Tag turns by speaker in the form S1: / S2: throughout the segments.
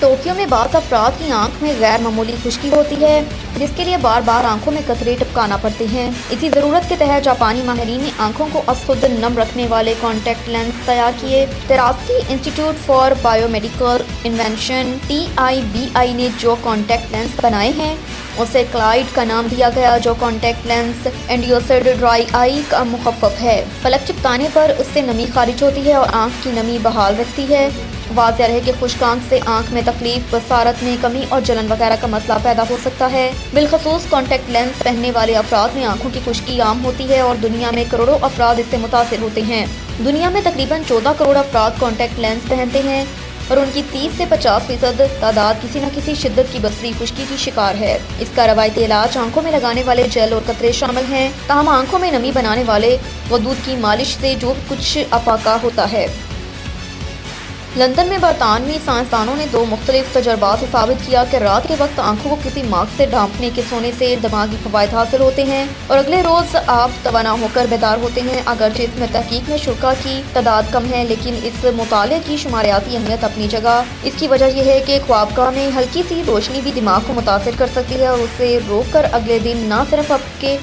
S1: Tokyo में बाज़ अफराद की आंख में गैर मामूली खुश्की होती है, जिसके लिए बार बार आंखों में कतरे टपकाना पड़ते हैं। इसी ज़रूरत के तहत जापानी माहिरीन ने आंखों को अज़खुद नम रखने वाले कॉन्टैक्ट लेंस तैयार किए। Terasaki institute for biomedical invention TIBI ने जो कॉन्टैक्ट लेंस बनाए हैं उसे क्लाइड का नाम दिया गया, जो कॉन्टैक्ट लेंस एंडियोसिड ड्राई आई का मुखफ़्फ़ है। पलक चिपकाने पर उससे नमी खारिज होती है और आंख की नमी बहाल रखती है। वाज़ेह है कि खुश्क आंख से आंख में तकलीफ, बसारत में कमी और जलन वगैरह का मसला पैदा हो सकता है। बिलखसूस कॉन्टैक्ट लेंस पहनने वाले अफराद में आंखों की खुश्की आम होती है और दुनिया में करोड़ों अफराद इससे मुतासिर होते हैं। दुनिया में तकरीबन 14 करोड़ अफराद कॉन्टैक्ट लेंस पहनते हैं और उनकी 30 से 50% तादाद किसी न किसी शिद्दत की बसरी खुश्की की शिकार है। इसका रवायती इलाज आंखों में लगाने वाले जेल और कतरे शामिल हैं। ताहम आंखों में नमी बनाने वाले वदूद की मालिश से जो कुछ अफाका होता है। लंदन में बरतानवी साइंसदानों ने 2 मुख्तलिफ तजर्बात से साबित किया कि रात के वक्त आंखों को किसी मास्क से ढांपने के सोने से दिमागी फवायद हासिल होते हैं और अगले रोज आप तवाना होकर बेदार होते हैं। अगरचे इसमें तहकीक में शुरा की तादाद कम है, लेकिन इस मुताले की शुमारियाती अहमियत अपनी जगह। इसकी वजह यह है कि ख्वाबगाह में हल्की सी रोशनी भी दिमाग को मुतासिर कर सकती है और उसे रोक कर अगले दिन न सिर्फ आपके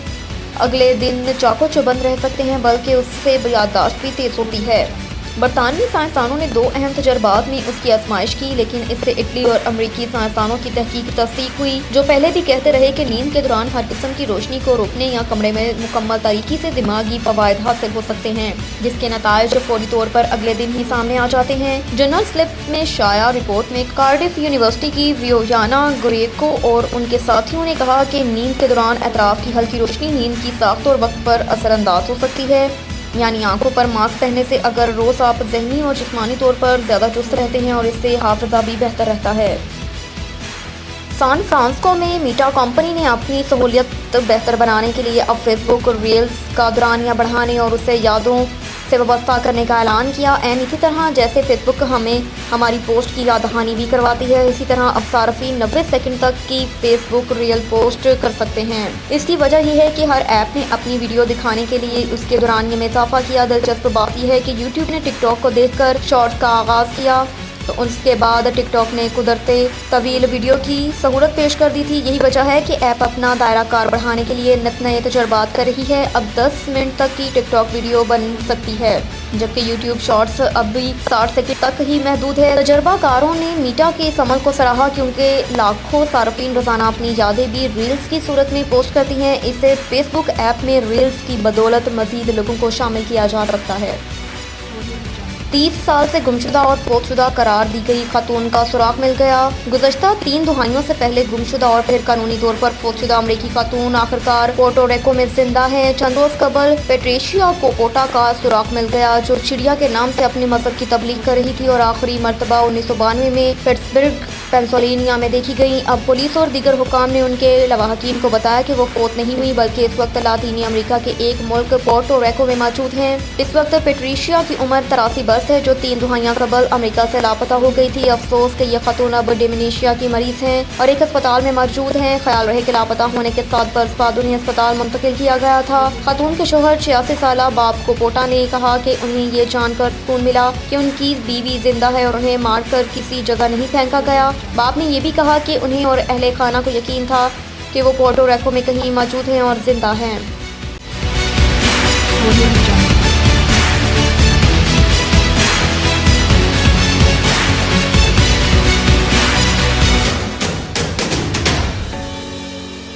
S1: अगले दिन चाको चौबंद रह सकते हैं, बल्कि उससे याददाश्त भी तेज होती है। बरतानवी साइंसदानों ने 2 अहम तजर्बात में उसकी आजमाइश की, लेकिन इससे इटली और अमरीकी साइंसदानों की तहकीक तस्दीक हुई, जो पहले भी कहते रहे कि नींद के दौरान हर किस्म की रोशनी को रोकने या कमरे में मुकम्मल तरीके से दिमागी फवायद हासिल हो सकते हैं, जिसके नताइज फौरी तौर पर अगले दिन ही सामने आ जाते हैं। जर्नल स्लिप में शाया रिपोर्ट में कार्डिफ यूनिवर्सिटी की वियोयाना गुरेको और उनके साथियों ने कहा कि नींद के दौरान अतराफ की हल्की रोशनी नींद की साख्त और वक्त पर असरअंदाज हो सकती है। यानी आंखों पर मास्क पहनने से अगर रोज़ आप ज़हनी और जिस्मानी तौर पर ज़्यादा चुस्त रहते हैं और इससे हाफिज़ा भी बेहतर रहता है। सान फ्रांसिस्को में मीटा कंपनी ने अपनी सहूलियत बेहतर बनाने के लिए अब फेसबुक रील्स का दौरानिया बढ़ाने और उसे यादों से वाबस्ता करने का ऐलान किया। इसी तरह जैसे फेसबुक हमें हमारी पोस्ट की याद दहानी भी करवाती है, इसी तरह अब सार्फिन 90 सेकंड तक की फेसबुक रील पोस्ट कर सकते हैं। इसकी वजह यह है कि हर ऐप ने अपनी वीडियो दिखाने के लिए उसके दौरानिये में इजाफा किया। दिलचस्प बात यह है कि यूट्यूब ने टिकटॉक को देखकर शॉर्ट्स का आगाज़ किया, तो उसके बाद टिकटॉक ने कुदरते तवील वीडियो की सहूलत पेश कर दी थी। यही वजह है कि ऐप अपना दायरा कार बढ़ाने के लिए नित नए तजर्बात कर रही है। अब 10 मिनट तक की टिकटॉक वीडियो बन सकती है, जबकि यूट्यूब शॉर्ट्स अब भी 60 सेकंड तक ही महदूद है। तजर्बाकारों ने मीटा के इस अमल को सराहा, क्योंकि लाखों सार्फिन रोजाना अपनी यादें भी रील्स की सूरत में पोस्ट करती हैं। इससे फेसबुक ऐप में रील्स की बदौलत मजीद लोगों को शामिल किया जा सकता है। 30 साल से गुमशुदा और फोतशुदा करार दी गई खातून का सुराग मिल गया। गुज़श्ता 3 दुहाइयों से पहले गुमशुदा और फिर कानूनी तौर पर फोतशुदा अमरीकी खातून आखिरकार पोर्टो रिको में जिंदा है। चंद रोज कबल पेट्रिशिया कोकोटा का सुराग मिल गया, जो चिड़िया के नाम से अपने मजहब की तबलीग कर रही थी और आखिरी मरतबा 1992 में पिट्सबर्ग पेंसिल्वेनिया में देखी गई। अब पुलिस और दीगर हुकाम ने उनके लवाहकीन को बताया कि वो फौत नहीं हुई, बल्कि इस वक्त लातीनी अमेरिका के एक मुल्क पोर्टो रिको में मौजूद हैं। इस वक्त पेट्रिशिया की उम्र 83 वर्ष है, जो 3 दुहाइयां कबल अमेरिका से लापता हो गई थी। अफसोस कि यह खातून अब डिमेंशिया की मरीज हैं और एक अस्पताल में मौजूद हैं। ख्याल रहे कि लापता होने के 7 बरस बाद उन्हें अस्पताल मुंतकिल किया गया था। खातून के शोहर 86 साल बाप कोकोटा ने कहा कि उन्हें ये जानकर सुकून मिला कि उनकी बीवी जिंदा है और उन्हें मारकर किसी जगह नहीं फेंका गया। बाप ने यह भी कहा कि उन्हें और अहले खाना को यकीन था कि वो पोर्टो रिको में कहीं मौजूद हैं और जिंदा हैं।